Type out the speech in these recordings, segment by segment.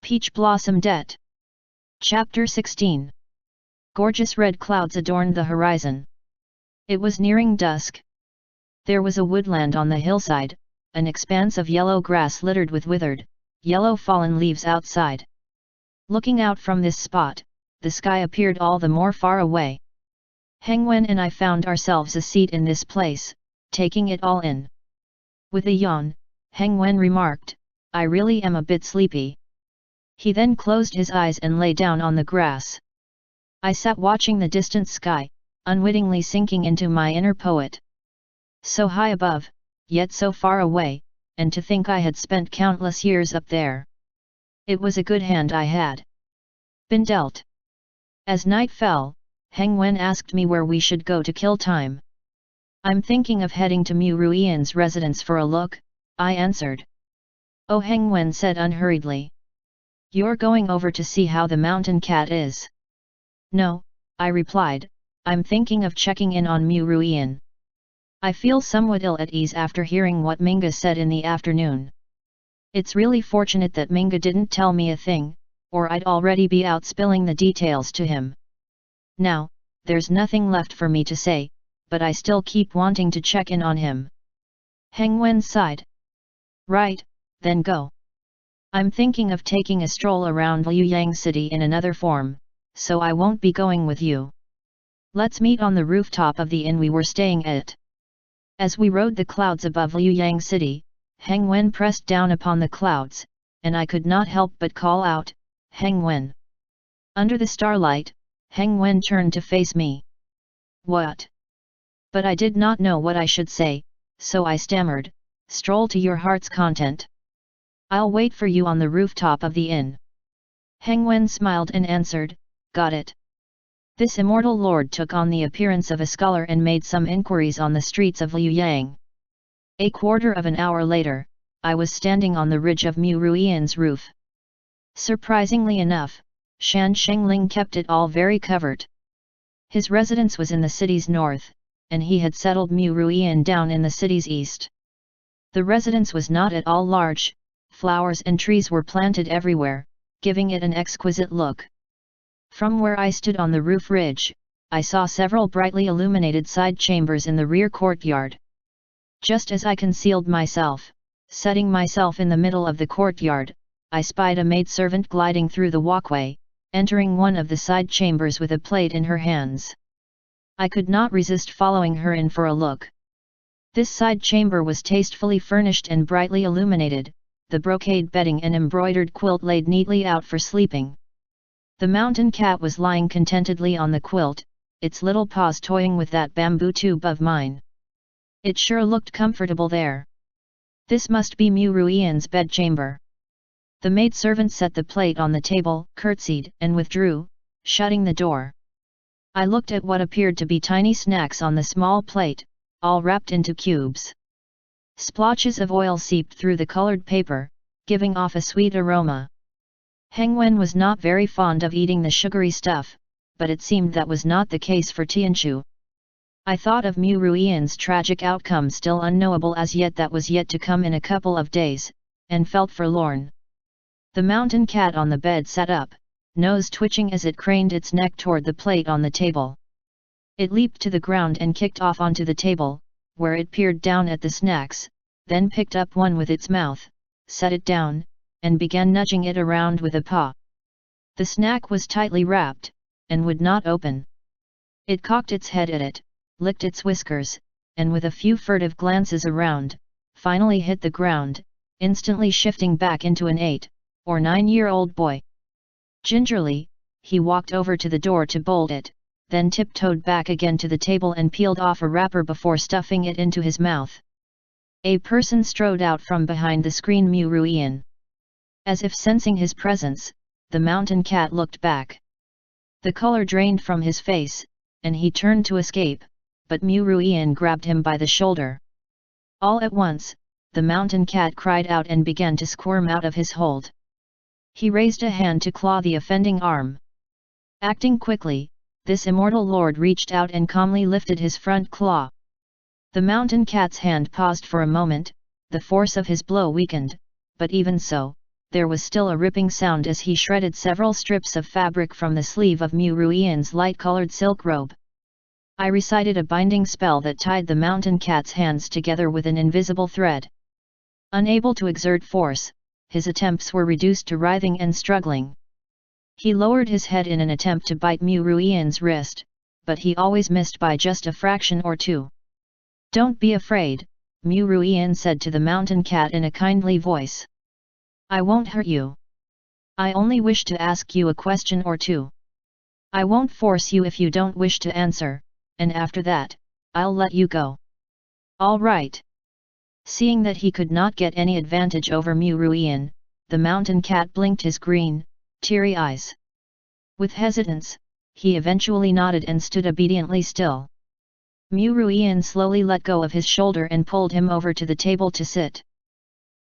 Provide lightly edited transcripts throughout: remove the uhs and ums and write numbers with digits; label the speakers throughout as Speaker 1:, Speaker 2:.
Speaker 1: Peach Blossom Det. Chapter 16. Gorgeous red clouds adorned the horizon. It was nearing dusk. There was a woodland on the hillside, an expanse of yellow grass littered with withered, yellow fallen leaves outside. Looking out from this spot, the sky appeared all the more far away. Heng Wen and I found ourselves a seat in this place, taking it all in. With a yawn, Heng Wen remarked, "I really am a bit sleepy." He then closed his eyes and lay down on the grass. I sat watching the distant sky, unwittingly sinking into my inner poet. So high above, yet so far away, and to think I had spent countless years up there. It was a good hand I had been dealt. As night fell, Heng Wen asked me where we should go to kill time. "I'm thinking of heading to Mu Ruian's residence for a look," I answered. "Oh," Heng Wen said unhurriedly. "You're going over to see how the mountain cat is?" "No," I replied, "I'm thinking of checking in on Mu Ruian. I feel somewhat ill at ease after hearing what Minga said in the afternoon. It's really fortunate that Minga didn't tell me a thing, or I'd already be out spilling the details to him. Now, there's nothing left for me to say, but I still keep wanting to check in on him." Heng Wen sighed. "Right, then go. I'm thinking of taking a stroll around Liuyang City in another form, so I won't be going with you. Let's meet on the rooftop of the inn we were staying at." As we rode the clouds above Liuyang City, Heng Wen pressed down upon the clouds, and I could not help but call out, "Heng Wen." Under the starlight, Heng Wen turned to face me. "What?" But I did not know what I should say, so I stammered, "Stroll to your heart's content. I'll wait for you on the rooftop of the inn." Heng Wen smiled and answered, "Got it." This immortal lord took on the appearance of a scholar and made some inquiries on the streets of Liuyang. A quarter of an hour later, I was standing on the ridge of Mu Ruian's roof. Surprisingly enough, Shan Shengling kept it all very covert. His residence was in the city's north, and he had settled Mu Ruian down in the city's east. The residence was not at all large. Flowers and trees were planted everywhere, giving it an exquisite look. From where I stood on the roof ridge, I saw several brightly illuminated side chambers in the rear courtyard. Just as I concealed myself, setting myself in the middle of the courtyard, I spied a maidservant gliding through the walkway, entering one of the side chambers with a plate in her hands. I could not resist following her in for a look. This side chamber was tastefully furnished and brightly illuminated, the brocade bedding and embroidered quilt laid neatly out for sleeping. The mountain cat was lying contentedly on the quilt, its little paws toying with that bamboo tube of mine. It sure looked comfortable there. This must be Mu Ruian's bedchamber. The maidservant set the plate on the table, curtsied, and withdrew, shutting the door. I looked at what appeared to be tiny snacks on the small plate, all wrapped into cubes. Splotches of oil seeped through the colored paper, giving off a sweet aroma. Heng Wen was not very fond of eating the sugary stuff, but it seemed that was not the case for Tianchu. I thought of Mu Ruian's tragic outcome, still unknowable as yet, that was yet to come in a couple of days, and felt forlorn. The mountain cat on the bed sat up, nose twitching as it craned its neck toward the plate on the table. It leaped to the ground and kicked off onto the table, where it peered down at the snacks, then picked up one with its mouth, set it down, and began nudging it around with a paw. The snack was tightly wrapped, and would not open. It cocked its head at it, licked its whiskers, and with a few furtive glances around, finally hit the ground, instantly shifting back into an 8 or 9-year-old boy. Gingerly, he walked over to the door to bolt it, then tiptoed back again to the table and peeled off a wrapper before stuffing it into his mouth. A person strode out from behind the screen. Mu Ruian. As if sensing his presence, the mountain cat looked back. The color drained from his face, and he turned to escape, but Mu Ruian grabbed him by the shoulder. All at once, the mountain cat cried out and began to squirm out of his hold. He raised a hand to claw the offending arm. Acting quickly, this immortal lord reached out and calmly lifted his front claw. The mountain cat's hand paused for a moment, the force of his blow weakened, but even so, there was still a ripping sound as he shredded several strips of fabric from the sleeve of Mu Ruian's light-colored silk robe. I recited a binding spell that tied the mountain cat's hands together with an invisible thread. Unable to exert force, his attempts were reduced to writhing and struggling. He lowered his head in an attempt to bite Mu Ruian's wrist, but he always missed by just a fraction or two. "Don't be afraid," Mu Ruian said to the mountain cat in a kindly voice. "I won't hurt you. I only wish to ask you a question or two. I won't force you if you don't wish to answer, and after that, I'll let you go." "All right." Seeing that he could not get any advantage over Mu Ruian, the mountain cat blinked his green, teary eyes. With hesitance, he eventually nodded and stood obediently still. Mu Ruian slowly let go of his shoulder and pulled him over to the table to sit.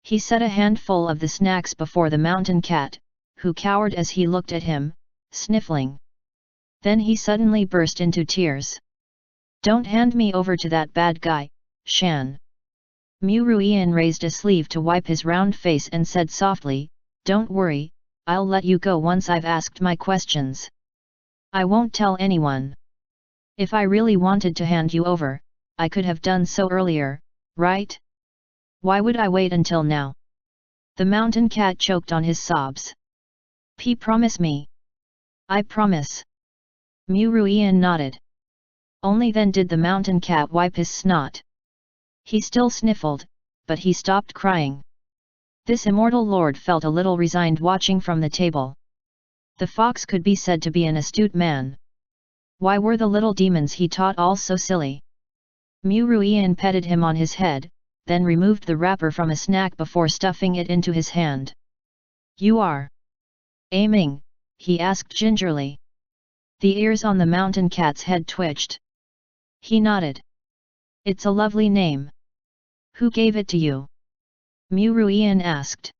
Speaker 1: He set a handful of the snacks before the mountain cat, who cowered as he looked at him, sniffling. Then he suddenly burst into tears. "Don't hand me over to that bad guy, Shan." Mu Ruian raised a sleeve to wipe his round face and said softly, "Don't worry, I'll let you go once I've asked my questions. I won't tell anyone. If I really wanted to hand you over, I could have done so earlier, right? Why would I wait until now?" The mountain cat choked on his sobs. Promise me." "I promise." Mu Ruian nodded. Only then did the mountain cat wipe his snot. He still sniffled, but he stopped crying. This immortal lord felt a little resigned watching from the table. The fox could be said to be an astute man. Why were the little demons he taught all so silly? Mu Ruian petted him on his head, then removed the wrapper from a snack before stuffing it into his hand. "You are aiming?" he asked gingerly. The ears on the mountain cat's head twitched. He nodded. "It's a lovely name. Who gave it to you?" Mu Ruian asked.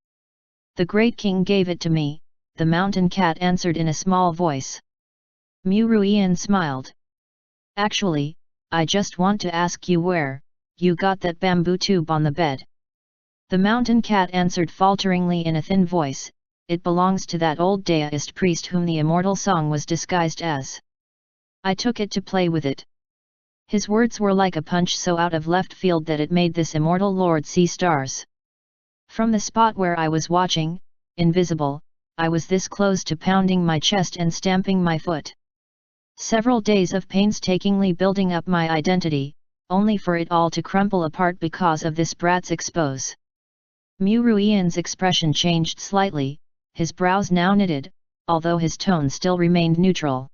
Speaker 1: "The Great King gave it to me," the mountain cat answered in a small voice. Mu Ruian smiled. "Actually, I just want to ask you where you got that bamboo tube on the bed." The mountain cat answered falteringly in a thin voice, "It belongs to that old Daoist priest whom the immortal song was disguised as. I took it to play with it." His words were like a punch so out of left field that it made this immortal lord see stars. From the spot where I was watching, invisible, I was this close to pounding my chest and stamping my foot. Several days of painstakingly building up my identity, only for it all to crumble apart because of this brat's expose. Mu Ruian's expression changed slightly, his brows now knitted, although his tone still remained neutral.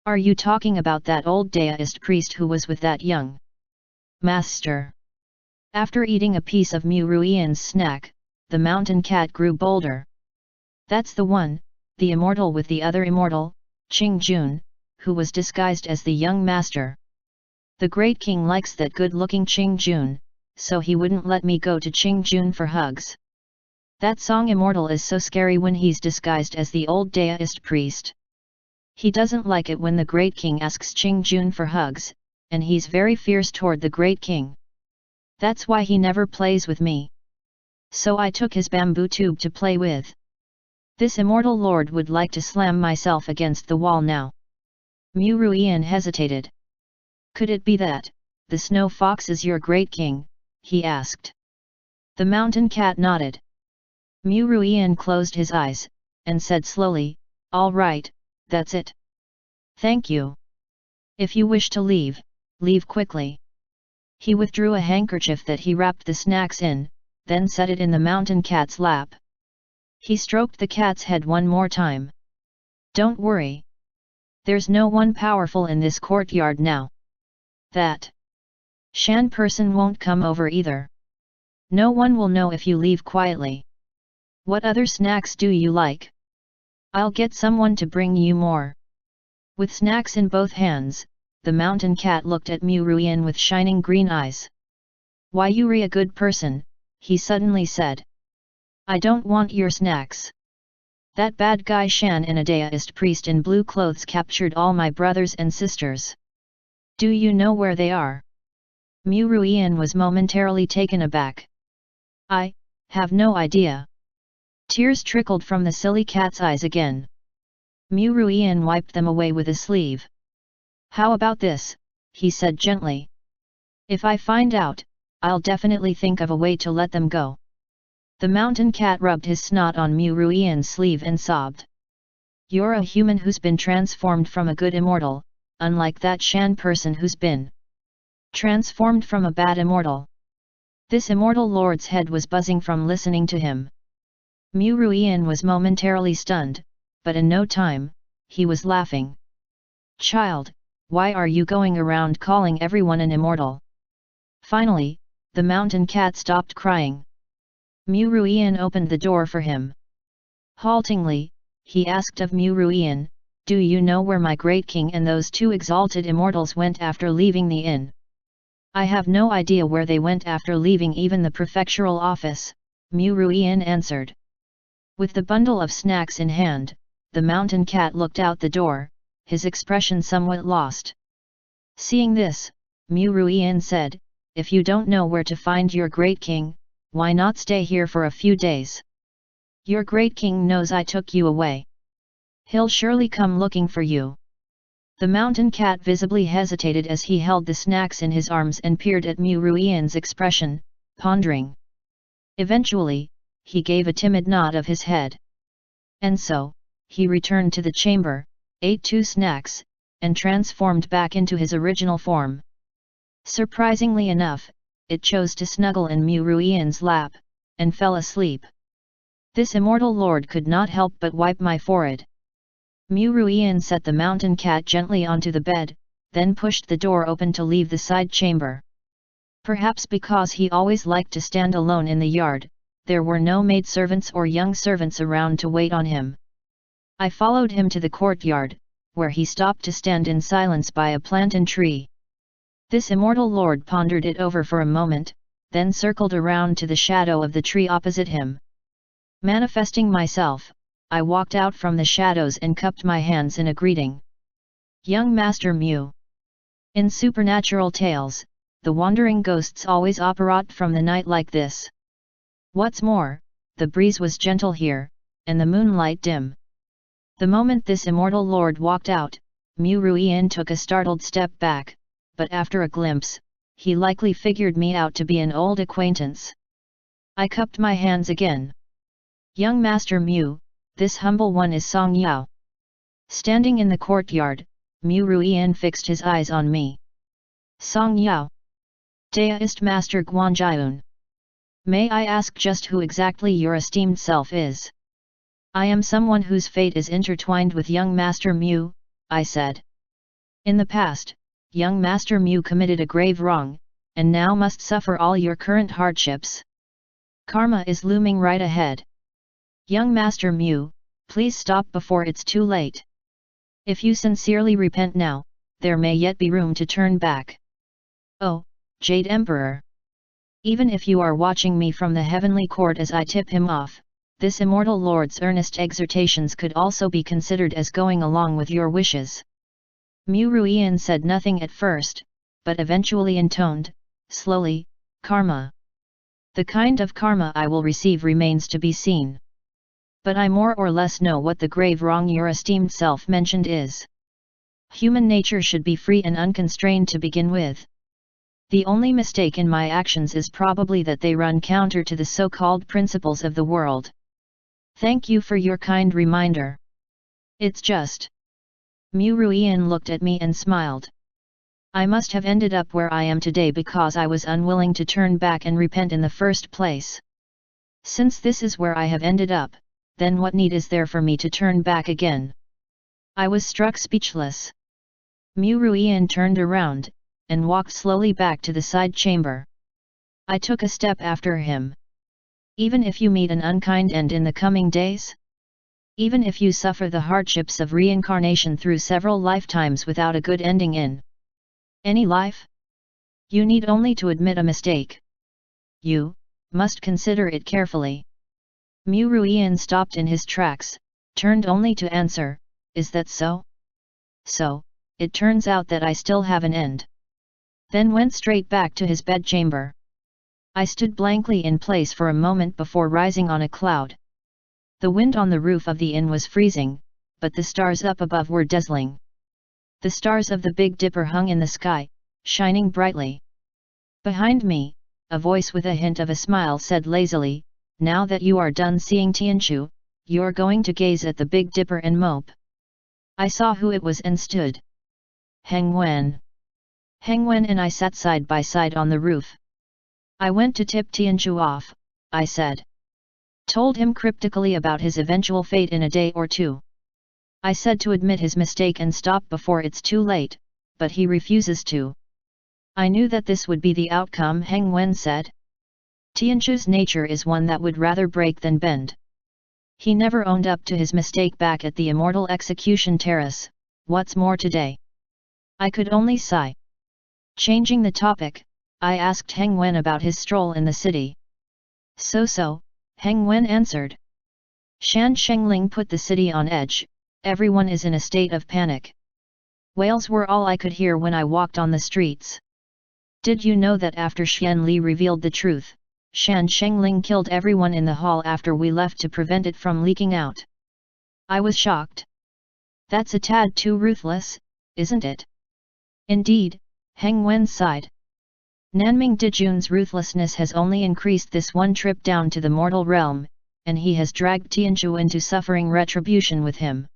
Speaker 1: "Are you talking about that old Daoist priest who was with that young master?" After eating a piece of Mu Ruian's snack, the mountain cat grew bolder. "That's the one, the immortal with the other immortal, Qing Jun, who was disguised as the young master. The Great King likes that good-looking Qing Jun, so he wouldn't let me go to Qing Jun for hugs. That song immortal is so scary when he's disguised as the old Daoist priest. He doesn't like it when the Great King asks Qing Jun for hugs, and he's very fierce toward the Great King. That's why he never plays with me. So I took his bamboo tube to play with. This immortal lord would like to slam myself against the wall now." Mu Ruian hesitated. "Could it be that the snow fox is your Great King?" he asked. The mountain cat nodded. Mu Ruian closed his eyes, and said slowly, "All right, that's it. Thank you. If you wish to leave, leave quickly." He withdrew a handkerchief that he wrapped the snacks in, then set it in the mountain cat's lap. He stroked the cat's head one more time. "Don't worry. There's no one powerful in this courtyard now. That Shan person won't come over either. No one will know if you leave quietly. What other snacks do you like? I'll get someone to bring you more." With snacks in both hands, the mountain cat looked at Mu Ruian with shining green eyes. "Why you're a good person," he suddenly said. "I don't want your snacks. That bad guy Shan and a Daoist priest in blue clothes captured all my brothers and sisters. Do you know where they are?" Mu Ruian was momentarily taken aback. "I have no idea." Tears trickled from the silly cat's eyes again. Mu Ruian wiped them away with his sleeve. How about this, he said gently. If I find out, I'll definitely think of a way to let them go. The mountain cat rubbed his snot on Mu Ruian's sleeve and sobbed. You're a human who's been transformed from a good immortal, unlike that Shan person who's been transformed from a bad immortal. This immortal lord's head was buzzing from listening to him. Mu Ruian was momentarily stunned, but in no time, he was laughing. Child, why are you going around calling everyone an immortal? Finally, the mountain cat stopped crying. Mu Ruian opened the door for him. Haltingly, he asked of Mu Ruian, do you know where my great king and those two exalted immortals went after leaving the inn? I have no idea where they went after leaving even the prefectural office, Mu Ruian answered. With the bundle of snacks in hand, the mountain cat looked out the door, his expression somewhat lost. Seeing this, Mu Ruian said, if you don't know where to find your great king, why not stay here for a few days? Your great king knows I took you away. He'll surely come looking for you. The mountain cat visibly hesitated as he held the snacks in his arms and peered at Mu Ruian's expression, pondering. Eventually, he gave a timid nod of his head. And so, he returned to the chamber, ate 2 snacks, and transformed back into his original form. Surprisingly enough, it chose to snuggle in Mu Ruian's lap, and fell asleep. This immortal lord could not help but wipe my forehead. Mu Ruian set the mountain cat gently onto the bed, then pushed the door open to leave the side chamber. Perhaps because he always liked to stand alone in the yard, there were no maidservants or young servants around to wait on him. I followed him to the courtyard, where he stopped to stand in silence by a plantain tree. This immortal lord pondered it over for a moment, then circled around to the shadow of the tree opposite him. Manifesting myself, I walked out from the shadows and cupped my hands in a greeting. Young Master Mu. In supernatural tales, the wandering ghosts always operate from the night like this. What's more, the breeze was gentle here, and the moonlight dim. The moment this immortal lord walked out, Mu Ruian took a startled step back, but after a glimpse, he likely figured me out to be an old acquaintance. I cupped my hands again. Young Master Mu, this humble one is Song Yao. Standing in the courtyard, Mu Ruian fixed his eyes on me. Song Yao. Daoist Master Guanjiun. May I ask just who exactly your esteemed self is? I am someone whose fate is intertwined with young Master Mu, I said. In the past, young Master Mu committed a grave wrong, and now must suffer all your current hardships. Karma is looming right ahead. Young Master Mu, please stop before it's too late. If you sincerely repent now, there may yet be room to turn back. Oh, Jade Emperor! Even if you are watching me from the heavenly court as I tip him off, this immortal lord's earnest exhortations could also be considered as going along with your wishes. Mu Ruian said nothing at first, but eventually intoned, slowly, karma. The kind of karma I will receive remains to be seen. But I more or less know what the grave wrong your esteemed self mentioned is. Human nature should be free and unconstrained to begin with. The only mistake in my actions is probably that they run counter to the so-called principles of the world. Thank you for your kind reminder. It's just. Mu Ruian looked at me and smiled. I must have ended up where I am today because I was unwilling to turn back and repent in the first place. Since this is where I have ended up, then what need is there for me to turn back again? I was struck speechless. Mu Ruian turned around, and walked slowly back to the side chamber. I took a step after him. Even if you meet an unkind end in the coming days? Even if you suffer the hardships of reincarnation through several lifetimes without a good ending in any life? You need only to admit a mistake. You must consider it carefully. Mu Ruian stopped in his tracks, turned only to answer, is that so? So, it turns out that I still have an end. Then went straight back to his bedchamber. I stood blankly in place for a moment before rising on a cloud. The wind on the roof of the inn was freezing, but the stars up above were dazzling. The stars of the Big Dipper hung in the sky, shining brightly. Behind me, a voice with a hint of a smile said lazily, "Now that you are done seeing Tianchu, you're going to gaze at the Big Dipper and mope." I saw who it was and stood. Heng Wen. Heng Wen and I sat side by side on the roof. "I went to tip Tianchu off," I said. "Told him cryptically about his eventual fate in a day or two. I said to admit his mistake and stop before it's too late, but he refuses to." "I knew that this would be the outcome," Heng Wen said. "Tianchu's nature is one that would rather break than bend. He never owned up to his mistake back at the Immortal Execution Terrace, what's more today?" I could only sigh. Changing the topic, I asked Heng Wen about his stroll in the city. So, Heng Wen answered. "Shan Shengling put the city on edge, everyone is in a state of panic." Wails were all I could hear when I walked on the streets. "Did you know that after Xian Li revealed the truth, Shan Shengling killed everyone in the hall after we left to prevent it from leaking out?" I was shocked. "That's a tad too ruthless, isn't it?" "Indeed," Heng Wen sighed. "Nanming Dijun's ruthlessness has only increased this one trip down to the mortal realm, and he has dragged Tianchu into suffering retribution with him."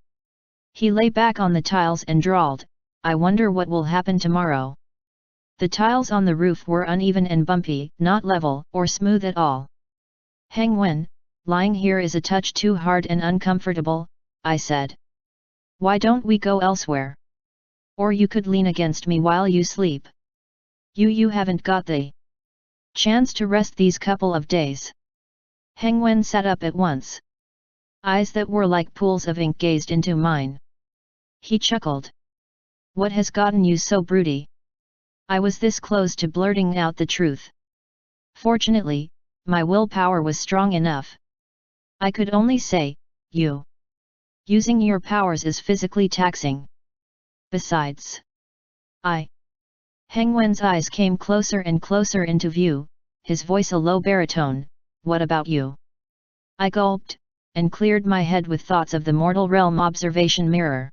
Speaker 1: He lay back on the tiles and drawled, "I wonder what will happen tomorrow." The tiles on the roof were uneven and bumpy, not level or smooth at all. "Heng Wen, lying here is a touch too hard and uncomfortable," I said. "Why don't we go elsewhere? Or you could lean against me while you sleep. You haven't got the chance to rest these couple of days." Heng Wen sat up at once. Eyes that were like pools of ink gazed into mine. He chuckled. "What has gotten you so broody?" I was this close to blurting out the truth. Fortunately, my willpower was strong enough. I could only say, "You. Using your powers is physically taxing. Besides, Heng Wen's eyes came closer and closer into view, his voice a low baritone, "What about you?" I gulped, and cleared my head with thoughts of the mortal realm observation mirror.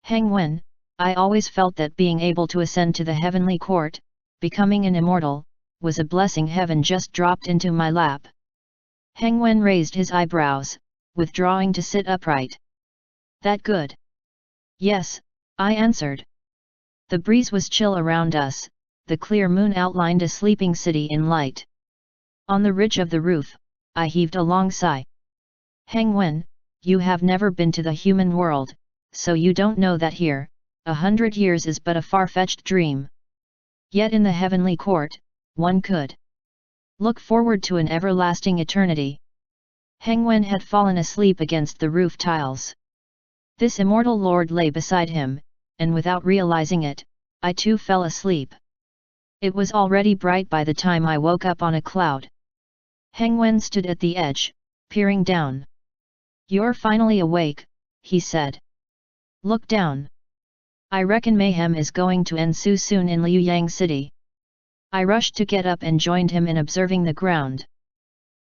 Speaker 1: "Heng Wen, I always felt that being able to ascend to the heavenly court, becoming an immortal, was a blessing heaven just dropped into my lap." Heng Wen raised his eyebrows, withdrawing to sit upright. "That good?" "Yes," I answered. The breeze was chill around us, the clear moon outlined a sleeping city in light. On the ridge of the roof, I heaved a long sigh. "Heng Wen, you have never been to the human world, so you don't know that here, 100 years is but a far-fetched dream. Yet in the heavenly court, one could look forward to an everlasting eternity." Heng Wen had fallen asleep against the roof tiles. This immortal lord lay beside him, and without realizing it, I too fell asleep. It was already bright by the time I woke up on a cloud. Heng Wen stood at the edge, peering down. "You're finally awake," he said. "Look down. I reckon mayhem is going to ensue soon in Liuyang City." I rushed to get up and joined him in observing the ground.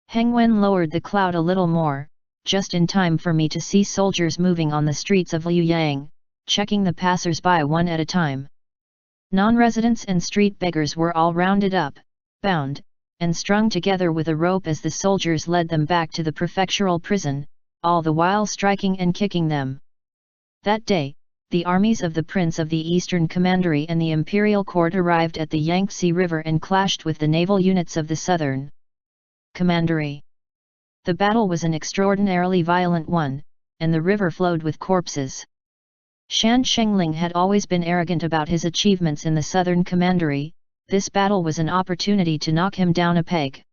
Speaker 1: Heng Wen lowered the cloud a little more, just in time for me to see soldiers moving on the streets of Liuyang, checking the passers-by one at a time. Non-residents and street beggars were all rounded up, bound, and strung together with a rope as the soldiers led them back to the prefectural prison, all the while striking and kicking them. That day, the armies of the Prince of the Eastern Commandery and the Imperial Court arrived at the Yangtze River and clashed with the naval units of the Southern Commandery. The battle was an extraordinarily violent one, and the river flowed with corpses. Shan Shengling had always been arrogant about his achievements in the Southern Commandery. This battle was an opportunity to knock him down a peg.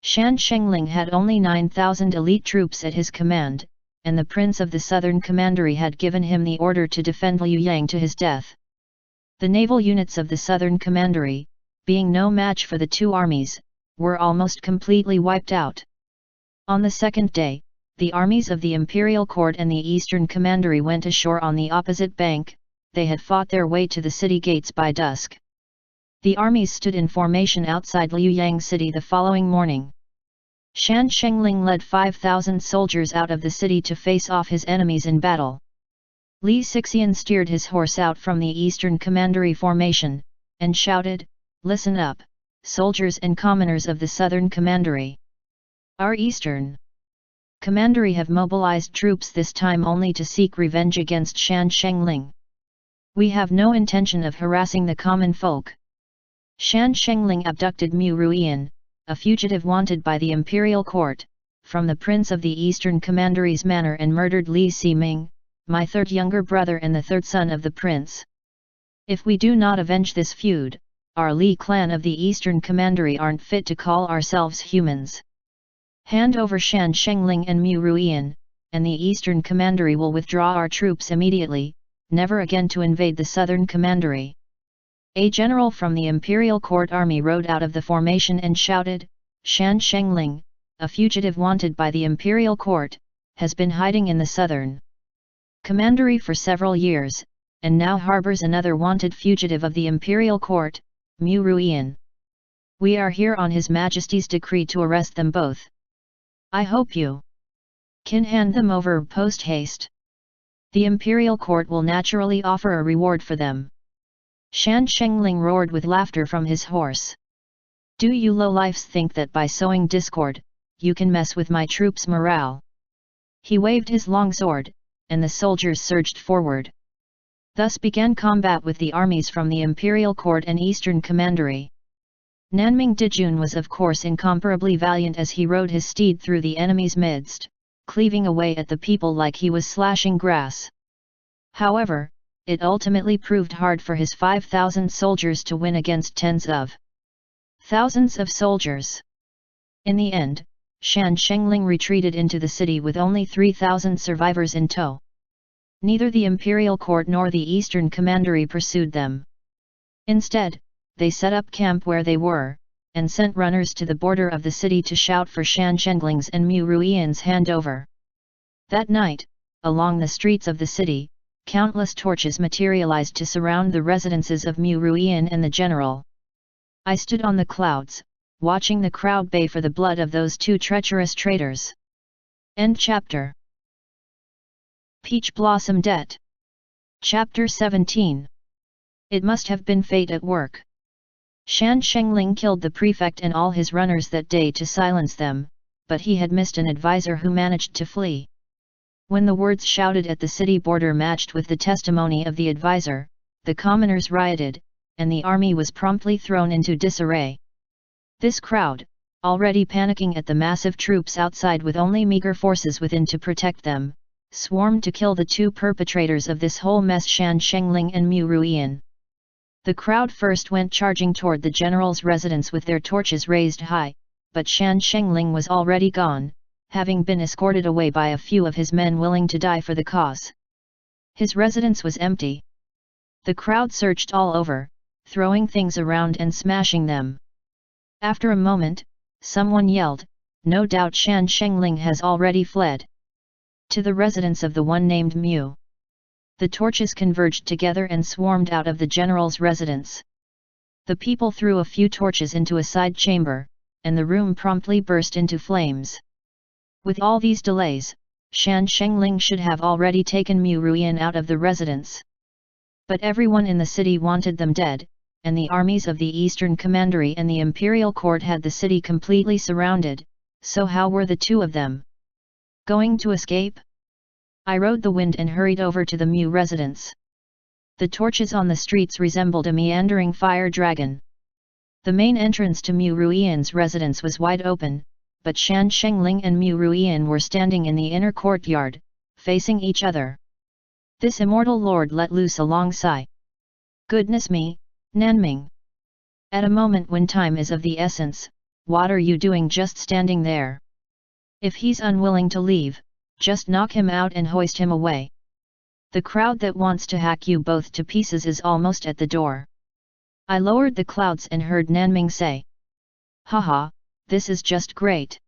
Speaker 1: Shan Shengling had only 9,000 elite troops at his command, and the Prince of the Southern Commandery had given him the order to defend Liuyang to his death. The naval units of the Southern Commandery, being no match for the two armies, were almost completely wiped out. On the second day, the armies of the Imperial Court and the Eastern Commandery went ashore on the opposite bank. They had fought their way to the city gates by dusk. The armies stood in formation outside Liuyang City the following morning. Shan Shengling led 5,000 soldiers out of the city to face off his enemies in battle. Li Xixian steered his horse out from the eastern commandery formation, and shouted, "Listen up, soldiers and commoners of the southern commandery. Our eastern commandery have mobilized troops this time only to seek revenge against Shan Shengling. We have no intention of harassing the common folk." Shan Shengling abducted Mu Ruian, a fugitive wanted by the imperial court, from the prince of the eastern commandery's manor and murdered Li Ximing, my third younger brother and the third son of the prince. If we do not avenge this feud, our Li clan of the eastern commandery aren't fit to call ourselves humans. Hand over Shan Shengling and Mu Ruian, and the eastern commandery will withdraw our troops immediately, never again to invade the southern commandery. A general from the imperial court army rode out of the formation and shouted, "Shan Shengling, a fugitive wanted by the imperial court, has been hiding in the southern commandery for several years, and now harbors another wanted fugitive of the imperial court, Mu Ruian. We are here on His Majesty's decree to arrest them both. I hope you can hand them over post haste. The imperial court will naturally offer a reward for them." Shan Shengling roared with laughter from his horse. "Do you lowlifes think that by sowing discord, you can mess with my troops' morale?" He waved his long sword, and the soldiers surged forward. Thus began combat with the armies from the imperial court and eastern commandery. Nanming Dijun was of course incomparably valiant as he rode his steed through the enemy's midst, cleaving away at the people like he was slashing grass. However, it ultimately proved hard for his 5,000 soldiers to win against tens of thousands of soldiers. In the end, Shan Shengling retreated into the city with only 3,000 survivors in tow. Neither the imperial court nor the eastern commandery pursued them. Instead, they set up camp where they were, and sent runners to the border of the city to shout for Shan Shengling's and Mu Ruian's handover. That night, along the streets of the city, countless torches materialized to surround the residences of Mu Ruian and the general. I stood on the clouds, watching the crowd bay for the blood of those two treacherous traitors. End chapter. Peach Blossom Det. Chapter 17. It must have been fate at work. Shan Shengling killed the prefect and all his runners that day to silence them, but he had missed an advisor who managed to flee. When the words shouted at the city border matched with the testimony of the advisor, the commoners rioted, and the army was promptly thrown into disarray. This crowd, already panicking at the massive troops outside with only meager forces within to protect them, swarmed to kill the two perpetrators of this whole mess, Shan Shengling and Mu Ruian. The crowd first went charging toward the general's residence with their torches raised high, but Shan Shengling was already gone, having been escorted away by a few of his men willing to die for the cause. His residence was empty. The crowd searched all over, throwing things around and smashing them. After a moment, someone yelled, "No doubt Shan Shengling has already fled to the residence of the one named Mu." The torches converged together and swarmed out of the general's residence. The people threw a few torches into a side chamber, and the room promptly burst into flames. With all these delays, Shan Shengling should have already taken Mu Ruian out of the residence. But everyone in the city wanted them dead, and the armies of the Eastern Commandery and the Imperial Court had the city completely surrounded, so how were the two of them going to escape? I rode the wind and hurried over to the Mu residence. The torches on the streets resembled a meandering fire dragon. The main entrance to Mu Ruian's residence was wide open, but Shan Shengling and Mu Ruian were standing in the inner courtyard, facing each other. This immortal lord let loose a long sigh. "Goodness me, Nanming! At a moment when time is of the essence, what are you doing just standing there? If he's unwilling to leave, just knock him out and hoist him away. The crowd that wants to hack you both to pieces is almost at the door." I lowered the clouds and heard Nanming say, "Haha, this is just great.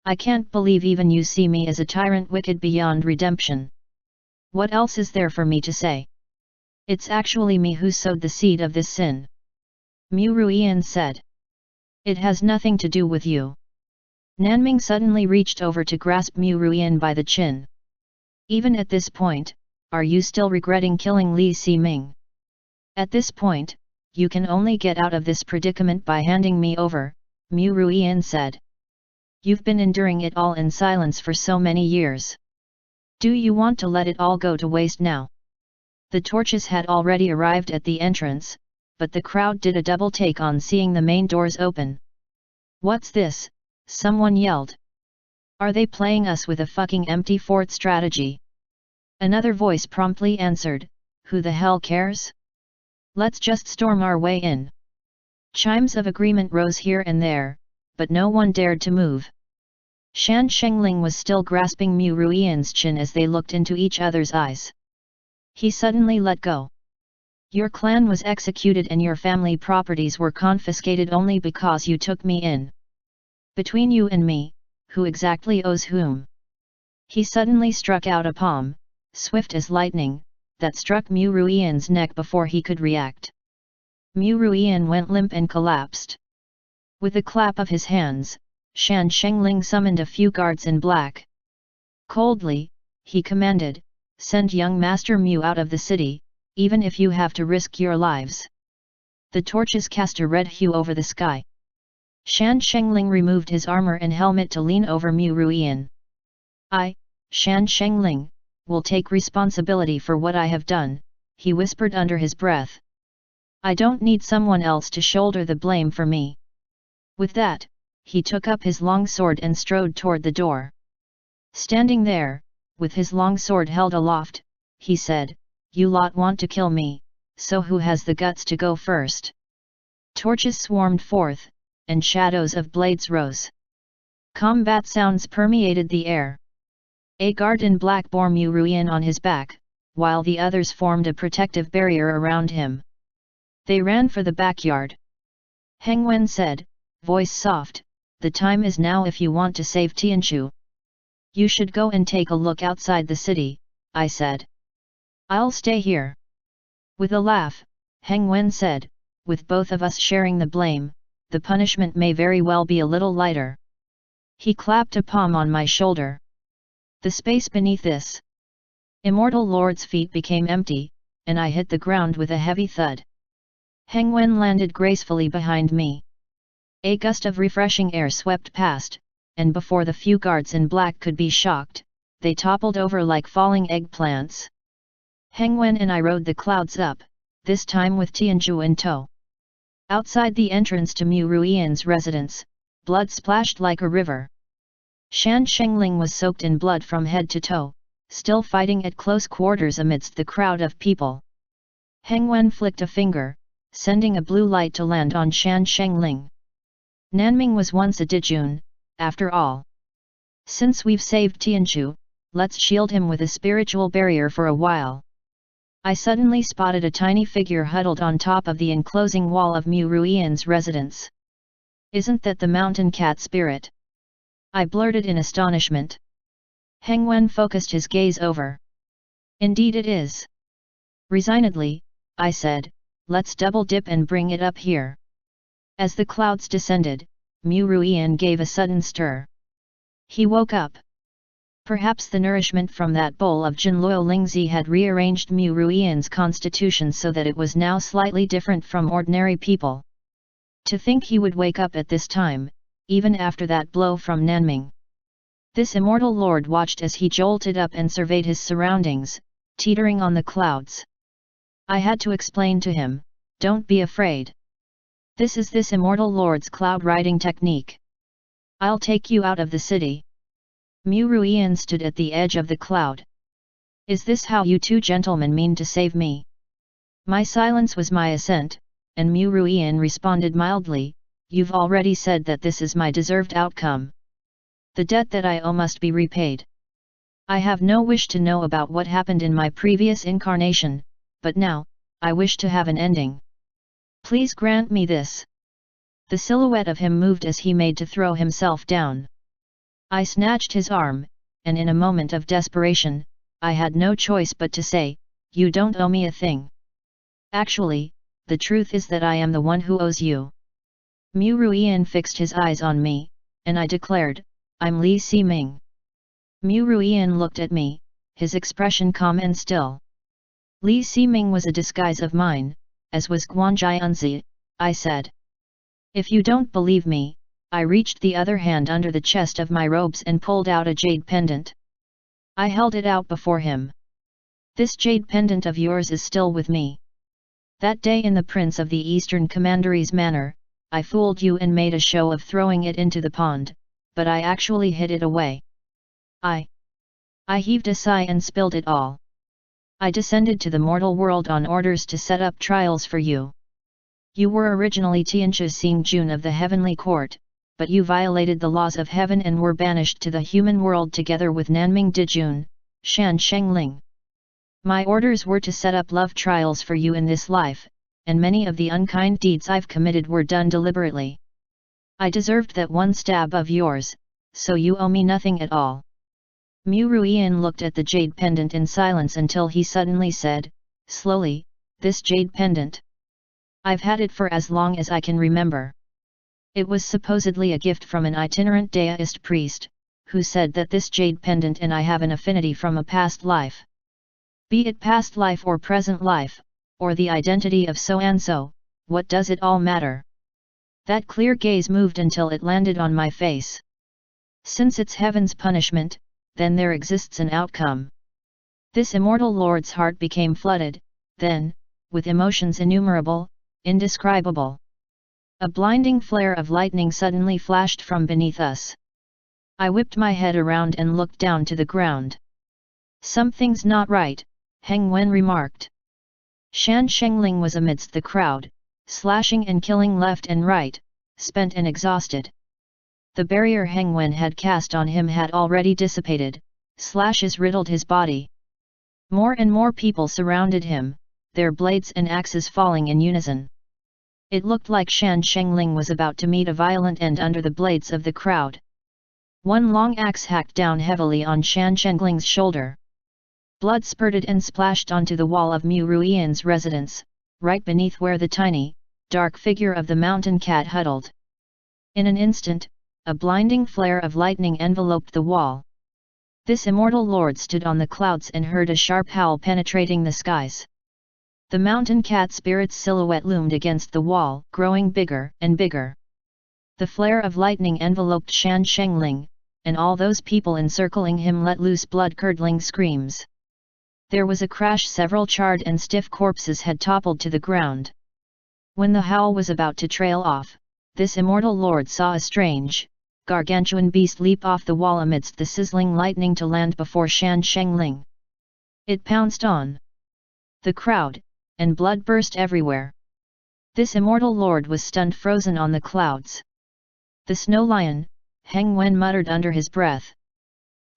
Speaker 1: I can't believe even you see me as a tyrant wicked beyond redemption. What else is there for me to say? It's actually me who sowed the seed of this sin." Mu Ruian said. "It has nothing to do with you. Nanming suddenly reached over to grasp Mu Ruian by the chin. Even at this point, are you still regretting killing Li Ximing? At this point, you can only get out of this predicament by handing me over, Mu Ruian said. You've been enduring it all in silence for so many years. Do you want to let it all go to waste now? The torches had already arrived at the entrance, but the crowd did a double take on seeing the main doors open. What's this? Someone yelled. Are they playing us with a fucking empty fort strategy? Another voice promptly answered, who the hell cares? Let's just storm our way in. Chimes of agreement rose here and there, but no one dared to move. Shan Shengling was still grasping Mu Ruian's chin as they looked into each other's eyes. He suddenly let go. Your clan was executed and your family properties were confiscated only because you took me in. Between you and me, who exactly owes whom? He suddenly struck out a palm, swift as lightning, that struck Mu Ruian's neck before he could react. Mu Ruian went limp and collapsed. With a clap of his hands, Shan Shengling summoned a few guards in black. Coldly, he commanded, send young Master Mu out of the city, even if you have to risk your lives. The torches cast a red hue over the sky. Shan Shengling removed his armor and helmet to lean over Mu Ruian. I, Shan Shengling, will take responsibility for what I have done, he whispered under his breath. I don't need someone else to shoulder the blame for me. With that, he took up his long sword and strode toward the door. Standing there, with his long sword held aloft, he said, You lot want to kill me, so who has the guts to go first? Torches swarmed forth, and shadows of blades rose. Combat sounds permeated the air. A guard in black bore Mu Ruian on his back, while the others formed a protective barrier around him. They ran for the backyard. Heng Wen said, voice soft, the time is now if you want to save Tianchu. You should go and take a look outside the city, I said. I'll stay here. With a laugh, Heng Wen said, with both of us sharing the blame, the punishment may very well be a little lighter. He clapped a palm on my shoulder. The space beneath this Immortal Lord's feet became empty, and I hit the ground with a heavy thud. Heng Wen landed gracefully behind me. A gust of refreshing air swept past, and before the few guards in black could be shocked, they toppled over like falling eggplants. Heng Wen and I rode the clouds up, this time with Tianju in tow. Outside the entrance to Mu Ruian's residence, blood splashed like a river. Shan Shengling was soaked in blood from head to toe, still fighting at close quarters amidst the crowd of people. Heng Wen flicked a finger, sending a blue light to land on Shan Shengling. Nanming was once a Dijun, after all. Since we've saved Tianchu, let's shield him with a spiritual barrier for a while. I suddenly spotted a tiny figure huddled on top of the enclosing wall of Mu Ruian's residence. Isn't that the mountain cat spirit? I blurted in astonishment. Heng Wen focused his gaze over. Indeed it is. Resignedly, I said, let's double dip and bring it up here. As the clouds descended, Mu Ruian gave a sudden stir. He woke up. Perhaps the nourishment from that bowl of Jinluo Lingzi had rearranged Mu Ruian's constitution so that it was now slightly different from ordinary people. To think he would wake up at this time, even after that blow from Nanming. This immortal lord watched as he jolted up and surveyed his surroundings, teetering on the clouds. I had to explain to him, don't be afraid. This is this immortal lord's cloud riding technique. I'll take you out of the city. Mu Ruian stood at the edge of the cloud. Is this how you two gentlemen mean to save me? My silence was my assent, and Mu Ruian responded mildly, you've already said that this is my deserved outcome. The debt that I owe must be repaid. I have no wish to know about what happened in my previous incarnation, but now, I wish to have an ending. Please grant me this. The silhouette of him moved as he made to throw himself down. I snatched his arm, and in a moment of desperation, I had no choice but to say, you don't owe me a thing. Actually, the truth is that I am the one who owes you. Mu Ruian fixed his eyes on me, and I declared, I'm Li Siming. Mu Ruiyan looked at me, his expression calm and still. Li Siming was a disguise of mine, as was Guanjianzi, I said. If you don't believe me, I reached the other hand under the chest of my robes and pulled out a jade pendant. I held it out before him. This jade pendant of yours is still with me. That day in the Prince of the Eastern Commandery's manor, I fooled you and made a show of throwing it into the pond, but I actually hid it away. I heaved a sigh and spilled it all. I descended to the mortal world on orders to set up trials for you. You were originally Tianchi Xingjun of the Heavenly Court, but you violated the laws of heaven and were banished to the human world together with Nanming Dijun, Shan Shengling. My orders were to set up love trials for you in this life, and many of the unkind deeds I've committed were done deliberately. I deserved that one stab of yours, so you owe me nothing at all. Mu Ruiyan looked at the jade pendant in silence until he suddenly said, slowly, this jade pendant. I've had it for as long as I can remember. It was supposedly a gift from an itinerant Daoist priest, who said that this jade pendant and I have an affinity from a past life. Be it past life or present life, or the identity of so-and-so, what does it all matter? That clear gaze moved until it landed on my face. Since it's heaven's punishment, then there exists an outcome. This immortal lord's heart became flooded, then, with emotions innumerable, indescribable. A blinding flare of lightning suddenly flashed from beneath us. I whipped my head around and looked down to the ground. Something's not right, Heng Wen remarked. Shan Shengling was amidst the crowd, slashing and killing left and right, spent and exhausted. The barrier Heng Wen had cast on him had already dissipated, slashes riddled his body. More and more people surrounded him, their blades and axes falling in unison. It looked like Shan Shengling was about to meet a violent end under the blades of the crowd. One long axe hacked down heavily on Shan Shengling's shoulder. Blood spurted and splashed onto the wall of Mu Ruiyan's residence, right beneath where the tiny, dark figure of the mountain cat huddled. In an instant, a blinding flare of lightning enveloped the wall. This immortal lord stood on the clouds and heard a sharp howl penetrating the skies. The mountain cat spirit's silhouette loomed against the wall, growing bigger and bigger. The flare of lightning enveloped Shan Shengling, and all those people encircling him let loose blood-curdling screams. There was a crash, several charred and stiff corpses had toppled to the ground. When the howl was about to trail off, this immortal lord saw a strange, gargantuan beast leap off the wall amidst the sizzling lightning to land before Shan Shengling. It pounced on the crowd, and blood burst everywhere. This immortal lord was stunned, frozen on the clouds. The snow lion, Heng Wen muttered under his breath.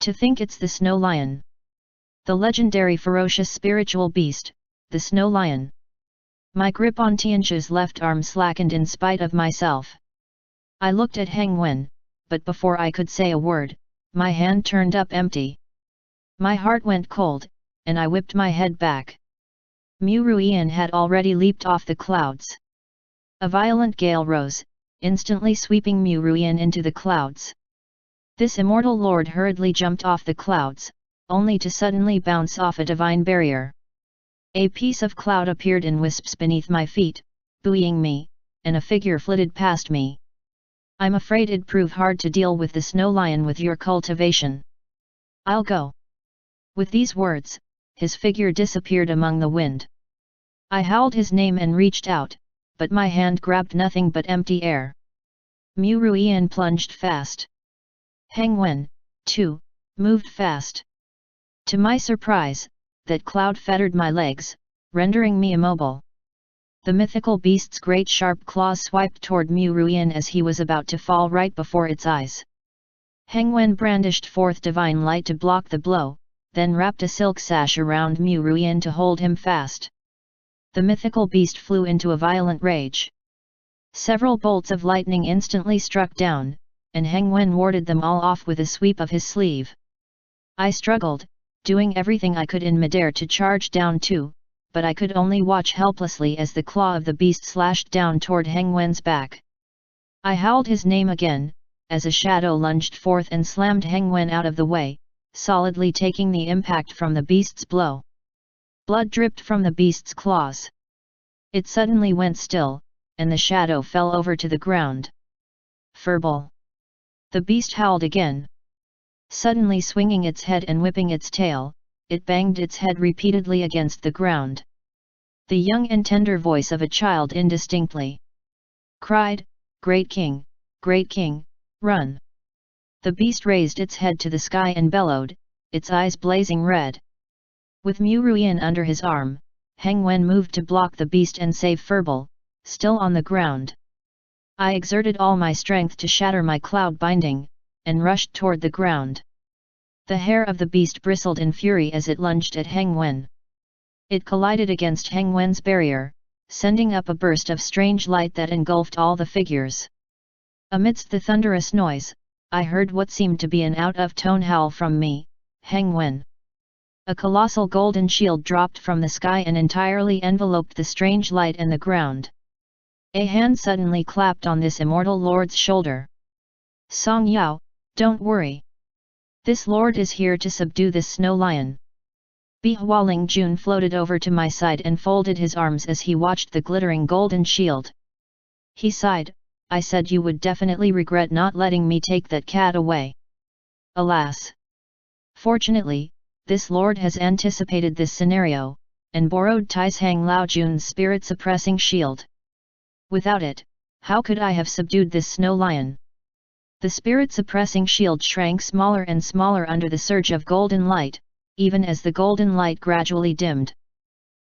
Speaker 1: To think it's the snow lion. The legendary ferocious spiritual beast, the snow lion. My grip on Tianchi's left arm slackened in spite of myself. I looked at Heng Wen, but before I could say a word, my hand turned up empty. My heart went cold, and I whipped my head back. Mu Ruiyan had already leaped off the clouds. A violent gale rose, instantly sweeping Mu Ruiyan into the clouds. This immortal lord hurriedly jumped off the clouds, only to suddenly bounce off a divine barrier. A piece of cloud appeared in wisps beneath my feet, buoying me, and a figure flitted past me. I'm afraid it'd prove hard to deal with the snow lion with your cultivation. I'll go. With these words, his figure disappeared among the wind. I howled his name and reached out, but my hand grabbed nothing but empty air. Mu Ruiyan plunged fast. Heng Wen, too, moved fast. To my surprise, that cloud fettered my legs, rendering me immobile. The mythical beast's great sharp claws swiped toward Mu Ruiyan as he was about to fall right before its eyes. Heng Wen brandished forth divine light to block the blow, then wrapped a silk sash around Mu Ruiyan to hold him fast. The mythical beast flew into a violent rage. Several bolts of lightning instantly struck down, and Heng Wen warded them all off with a sweep of his sleeve. I struggled, doing everything I could in midair to charge down too, but I could only watch helplessly as the claw of the beast slashed down toward Heng Wen's back. I howled his name again, as a shadow lunged forth and slammed Heng Wen out of the way, solidly taking the impact from the beast's blow. Blood dripped from the beast's claws. It suddenly went still, and the shadow fell over to the ground. Furball! The beast howled again. Suddenly swinging its head and whipping its tail, it banged its head repeatedly against the ground. The young and tender voice of a child indistinctly cried, "Great King, Great King, run!" The beast raised its head to the sky and bellowed, its eyes blazing red. With Mu Ruian under his arm, Heng Wen moved to block the beast and save Furball, still on the ground. I exerted all my strength to shatter my cloud binding, and rushed toward the ground. The hair of the beast bristled in fury as it lunged at Heng Wen. It collided against Heng Wen's barrier, sending up a burst of strange light that engulfed all the figures. Amidst the thunderous noise, I heard what seemed to be an out-of-tone howl from me, Heng Wen. A colossal golden shield dropped from the sky and entirely enveloped the strange light and the ground. A hand suddenly clapped on this immortal lord's shoulder. "Song Yao, don't worry. This lord is here to subdue this snow lion." Hualing Jun floated over to my side and folded his arms as he watched the glittering golden shield. He sighed, "I said you would definitely regret not letting me take that cat away. Alas! Fortunately, this lord has anticipated this scenario, and borrowed Taishang Laojun's spirit-suppressing shield. Without it, how could I have subdued this snow lion?" The spirit-suppressing shield shrank smaller and smaller under the surge of golden light, even as the golden light gradually dimmed.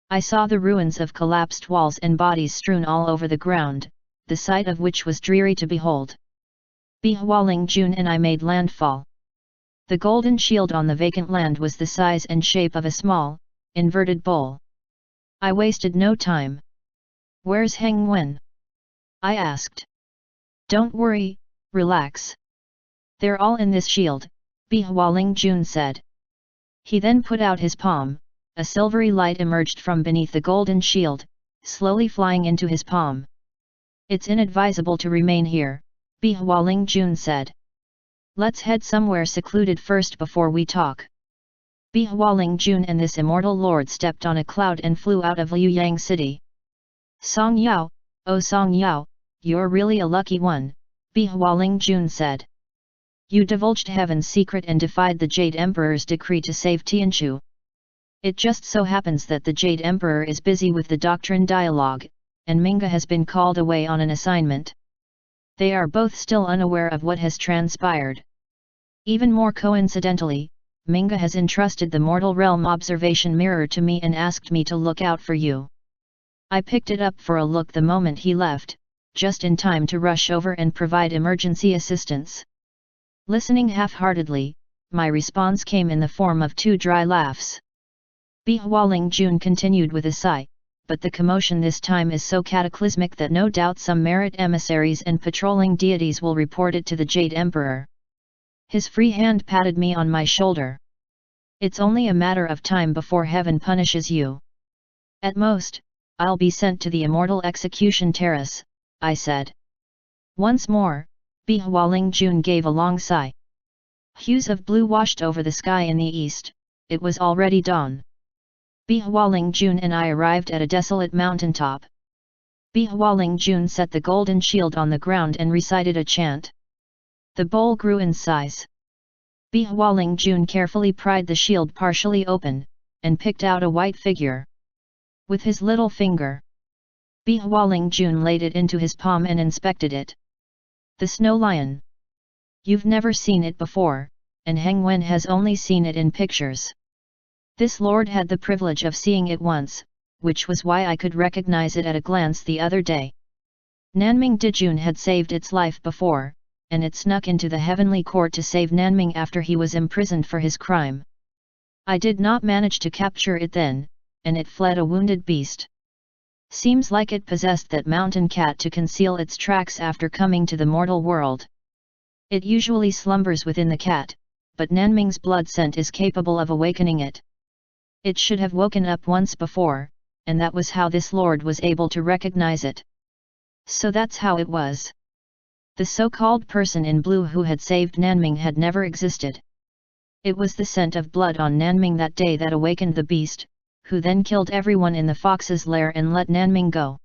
Speaker 1: I saw the ruins of collapsed walls and bodies strewn all over the ground, the sight of which was dreary to behold. Hualing Jun and I made landfall. The golden shield on the vacant land was the size and shape of a small, inverted bowl. I wasted no time. "Where's Heng Wen?" I asked. "Don't worry, relax. They're all in this shield," Hualing Jun said. He then put out his palm, a silvery light emerged from beneath the golden shield, slowly flying into his palm. "It's inadvisable to remain here," Hualing Jun said. "Let's head somewhere secluded first before we talk." Hualing Jun and this immortal lord stepped on a cloud and flew out of Liuyang city. "Song Yao, oh Song Yao, you're really a lucky one," Hualing Jun said. "You divulged heaven's secret and defied the Jade Emperor's decree to save Tianchu. It just so happens that the Jade Emperor is busy with the doctrine dialogue, and Minga has been called away on an assignment. They are both still unaware of what has transpired. Even more coincidentally, Minga has entrusted the mortal realm observation mirror to me and asked me to look out for you." I picked it up for a look the moment he left, just in time to rush over and provide emergency assistance. Listening half-heartedly, my response came in the form of 2 dry laughs. Hualing Jun continued with a sigh, "But the commotion this time is so cataclysmic that no doubt some merit emissaries and patrolling deities will report it to the Jade Emperor." His free hand patted me on my shoulder. "It's only a matter of time before heaven punishes you. At most, I'll be sent to the immortal execution terrace," I said. Once more, Hualing Jun gave a long sigh. Hues of blue washed over the sky in the east, it was already dawn. Hualing Jun and I arrived at a desolate mountaintop. Hualing Jun set the golden shield on the ground and recited a chant. The bowl grew in size. Hualing Jun carefully pried the shield partially open, and picked out a white figure. With his little finger, Hualing Jun laid it into his palm and inspected it. "The snow lion. You've never seen it before, and Heng Wen has only seen it in pictures. This lord had the privilege of seeing it once, which was why I could recognize it at a glance the other day. Nanming Dijun had saved its life before, and it snuck into the heavenly court to save Nanming after he was imprisoned for his crime. I did not manage to capture it then, and it fled a wounded beast. Seems like it possessed that mountain cat to conceal its tracks after coming to the mortal world. It usually slumbers within the cat, but Nanming's blood scent is capable of awakening it. It should have woken up once before, and that was how this lord was able to recognize it. So that's how it was. The so-called person in blue who had saved Nanming had never existed. It was the scent of blood on Nanming that day that awakened the beast, who then killed everyone in the fox's lair and let Nanming go.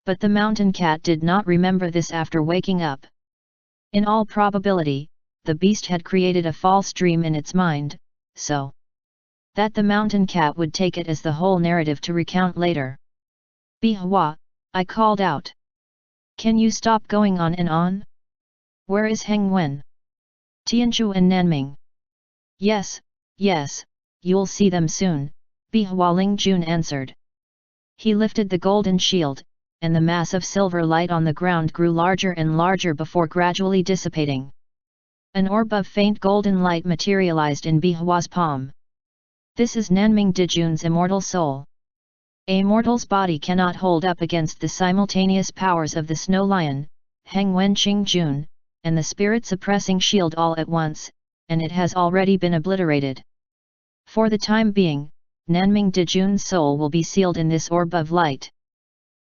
Speaker 1: But the mountain cat did not remember this after waking up. In all probability, the beast had created a false dream in its mind, so that the mountain cat would take it as the whole narrative to recount later. "Bihua," I called out. "Can you stop going on and on? Where is Heng Wen? Tianchu and Nanming?" Yes, you'll see them soon," Bihua Lingjun answered. He lifted the golden shield, and the mass of silver light on the ground grew larger and larger before gradually dissipating. An orb of faint golden light materialized in Bihua's palm. "This is Nanming Dijun's immortal soul. A mortal's body cannot hold up against the simultaneous powers of the Snow Lion, Heng Wen Qingjun, and the spirit-suppressing shield all at once, and it has already been obliterated. For the time being, Nanming Dijun's soul will be sealed in this orb of light."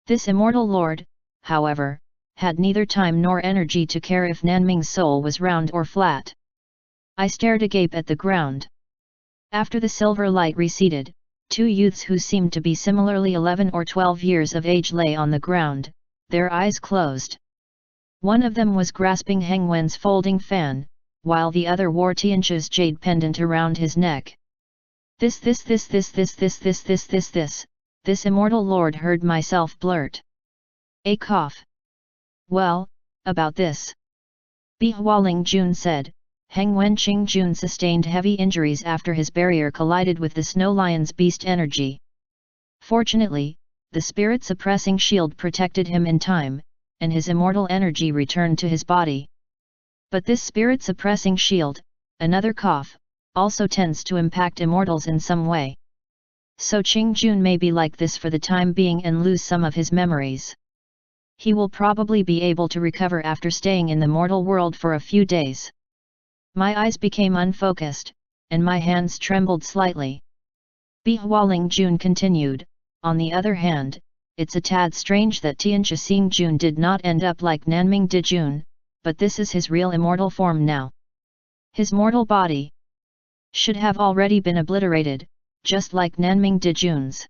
Speaker 1: This immortal lord, however, had neither time nor energy to care if Nanming's soul was round or flat. I stared agape at the ground. After the silver light receded, two youths who seemed to be similarly 11 or 12 years of age lay on the ground, their eyes closed. One of them was grasping Heng Wen's folding fan, while the other wore Tianchu's jade pendant around his neck. This immortal lord heard myself blurt. A cough. "Well, about this," Bihua Lingjun said. "Heng Wen Qingjun sustained heavy injuries after his barrier collided with the Snow Lion's beast energy. Fortunately, the spirit-suppressing shield protected him in time, and his immortal energy returned to his body. But this spirit-suppressing shield," another cough, "also tends to impact immortals in some way. So Qingjun may be like this for the time being and lose some of his memories. He will probably be able to recover after staying in the mortal world for a few days." My eyes became unfocused, and my hands trembled slightly. Bihua Lingjun continued, "On the other hand, it's a tad strange that Tianchu Xingjun did not end up like Nanming Dijun, but this is his real immortal form now. His mortal body should have already been obliterated, just like Nanming Dijun's.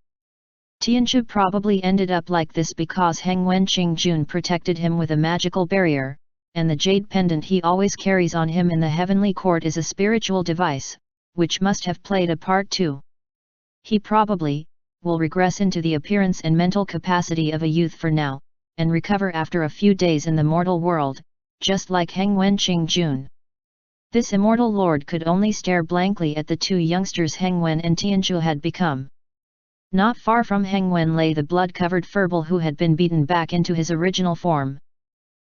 Speaker 1: Tianchu probably ended up like this because Heng Wen Qingjun protected him with a magical barrier, and the jade pendant he always carries on him in the heavenly court is a spiritual device, which must have played a part too. He probably will regress into the appearance and mental capacity of a youth for now, and recover after a few days in the mortal world, just like Heng Wen Qingjun." This immortal lord could only stare blankly at the two youngsters Heng Wen and Tianchu had become. Not far from Heng Wen lay the blood-covered furball who had been beaten back into his original form.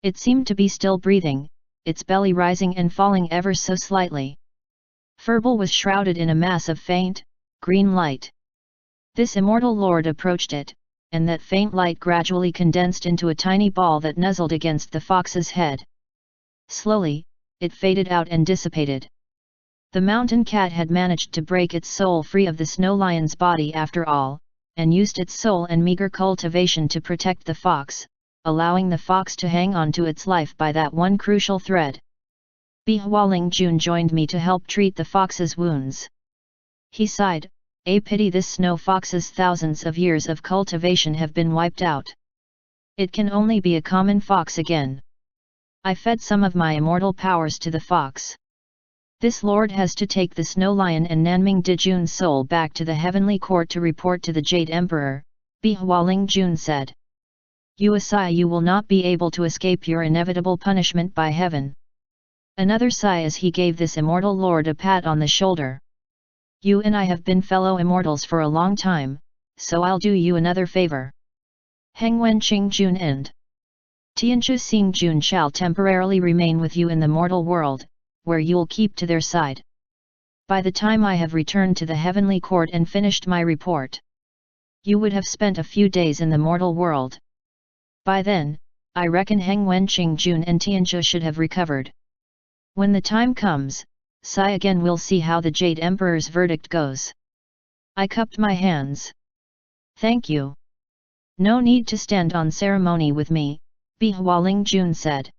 Speaker 1: It seemed to be still breathing, its belly rising and falling ever so slightly. Furball was shrouded in a mass of faint, green light. This immortal lord approached it, and that faint light gradually condensed into a tiny ball that nuzzled against the fox's head. Slowly, it faded out and dissipated. The mountain cat had managed to break its soul free of the snow lion's body after all, and used its soul and meager cultivation to protect the fox, allowing the fox to hang on to its life by that one crucial thread. Bihua Lingjun joined me to help treat the fox's wounds. He sighed, "A pity this snow fox's thousands of years of cultivation have been wiped out. It can only be a common fox again." I fed some of my immortal powers to the fox. "This lord has to take the Snow Lion and Nanming Dijun's soul back to the heavenly court to report to the Jade Emperor," Bihua Lingjun said. "You sigh you will not be able to escape your inevitable punishment by heaven." Another sigh as he gave this immortal lord a pat on the shoulder. "You and I have been fellow immortals for a long time, so I'll do you another favor. Heng Wen Qingjun and Tianchu Xingjun shall temporarily remain with you in the mortal world, where you'll keep to their side. By the time I have returned to the heavenly court and finished my report, you would have spent a few days in the mortal world. By then, I reckon Heng Wen Qingjun and Tianchu should have recovered. When the time comes, Sai again will see how the Jade Emperor's verdict goes." I cupped my hands. "Thank you. No need to stand on ceremony with me," Bihua Lingjun said.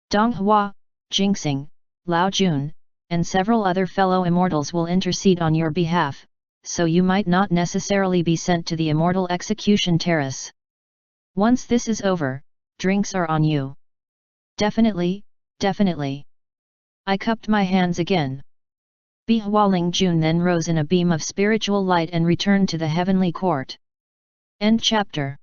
Speaker 1: Dong Hua, Jingxing, Lao Jun, and several other fellow immortals will intercede on your behalf, so you might not necessarily be sent to the immortal execution terrace. Once this is over, drinks are on you. Definitely, definitely. I cupped my hands again. Hualing Jun then rose in a beam of spiritual light and returned to the heavenly court. End chapter.